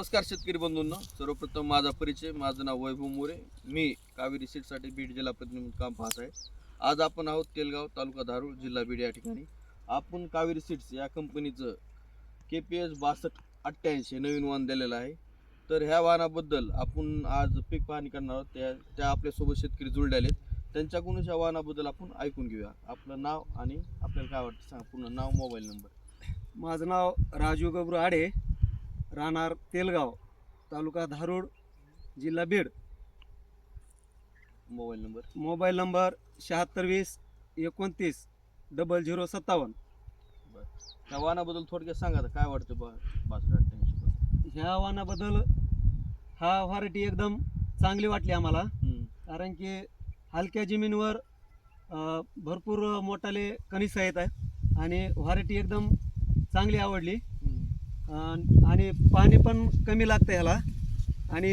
नमस्कार शेतकरी बंधूंनो, सर्वप्रथम माझा परिचय. माझं नाव वैभव मोरे. मी कावेरी सीडसाठी बीड जिल्हा प्रतिनिधी काम पाहत आहे. आज आपण आहोत तेलगाव, तालुका धारूर, जिल्हा बीड या ठिकाणी. आपण कावेरी सीड्स या कंपनीचं KPS 6288 नवीन वाहन दिलेलं आहे. तर ह्या वाहनाबद्दल आपण आज पीक पाहणी करणार आहोत. त्या आपल्यासोबत शेतकरी जुळले आहेत. त्यांच्याकडून ह्या वाहनाबद्दल आपण ऐकून घेऊया. आपलं नाव आणि आपल्याला काय वाटतं सांगा, पूर्ण नाव, मोबाईल नंबर. माझं नाव राजू गबरू आडे, राहणार तेलगाव, तालुका धारूर, जिल्हा Beed. Mobile mobile number number 7620 29 0057. त्या वाहनाबद्दल थोडक्यात सांगा, तर काय वाटतं 6288? ह्या वाहनाबद्दल हा व्हरायटी एकदम चांगली वाटली आम्हाला, कारण की हलक्या जमिनीवर भरपूर मोठाले कणीस आहेत आणि व्हरायटी एकदम चांगली आवडली. आणि पाणी पण कमी लागतं ह्याला आणि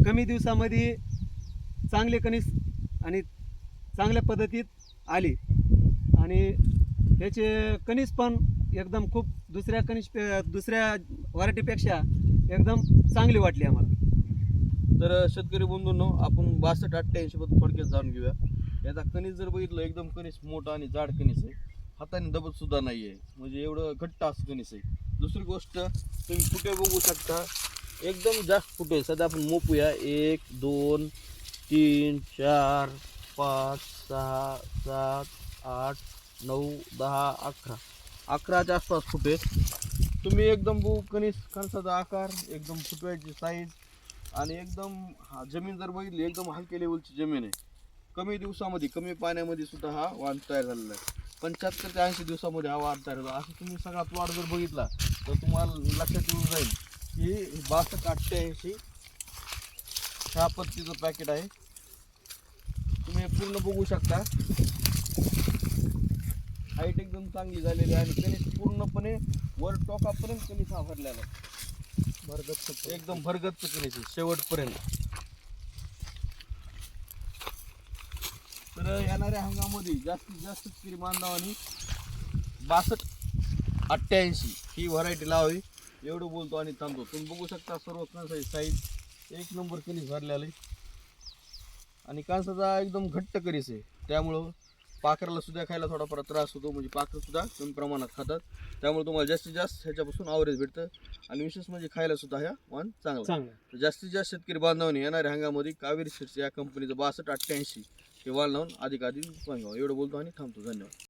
कमी दिवसामध्ये चांगले कणीस आणि चांगल्या पद्धतीत आली आणि ह्याचे कणीस पण एकदम खूप दुसऱ्या व्हरायटीपेक्षा एकदम चांगली वाटली आम्हाला. तर शेतकरी बंधूंनो, आपण 6288 बद्दल थोडक्यात जाणून घेऊया. याचा कणीस जर बघितलं, एकदम कणीस मोठा आणि जाड कणीस आहे. हाताने दबत सुद्धा नाही आहे, म्हणजे एवढं घट्ट असं कणीस आहे. दुसरी गोष्ट, तुम्ही फुटे बघू शकता, एकदम जास्त फुटे. सध्या आपण मोपूया. 1 2 3 4 5 6 7 8 9 10 11 11च्या आसपास फुटे. तुम्ही एकदम बघू कणीस, कणसाचा आकार, एकदम फुटव्याची साईज आणि एकदम जमीन जर बघितली, एकदम हलक्या लेवलची जमीन आहे. कमी दिवसामध्ये, कमी पाण्यामध्ये सुद्धा हा वाण तयार झालेला आहे. 75 ते 80 दिवसामध्ये हा वाण तयार झाला. असं तुम्ही सगळा प्लॉट जर बघितला तर तुम्हाला लक्षात येऊन जाईल की 6288 ह्या पत्तीचं पॅकेट आहे. तुम्ही हे पूर्ण बघू शकता. हाईट एकदम चांगली झालेली आहे आणि कणीस पूर्णपणे वर टोकापर्यंत कणीस हा भरलेला आहे. भरगच्च, एकदम भरगच्च कणीस आहे शेवटपर्यंत. तर येणाऱ्या हंगामामध्ये जास्तीत जास्त शेतकरी बांधवांनी 6288 ही व्हरायटी लावावी, एवढं बोलतो आणि थांबतो. तुम्ही बघू शकता सर्व कणसाची साईज एक नंबर कणीस भरलेला आहे आणि कणसाचा एकदम घट्ट कणीस आहे. त्यामुळं पाखराला सुद्धा खायला थोडाफार त्रास होतो, म्हणजे पाखरं सुद्धा कमी प्रमाणात खातात. त्यामुळे तुम्हाला जास्तीत जास्त ह्याच्यापासून ॲव्हरेज भेटतं आणि विशेष म्हणजे खायला सुद्धा ह्या वाण चांगला. तर जास्तीत जास्त शेतकरी बांधवांनी येणाऱ्या हंगामामध्ये कावेरी सीड्स या कंपनीचं 6288 हे वाण लावून अधिक मागवावं. एवढं बोलतो आणि थांबतो. धन्यवाद.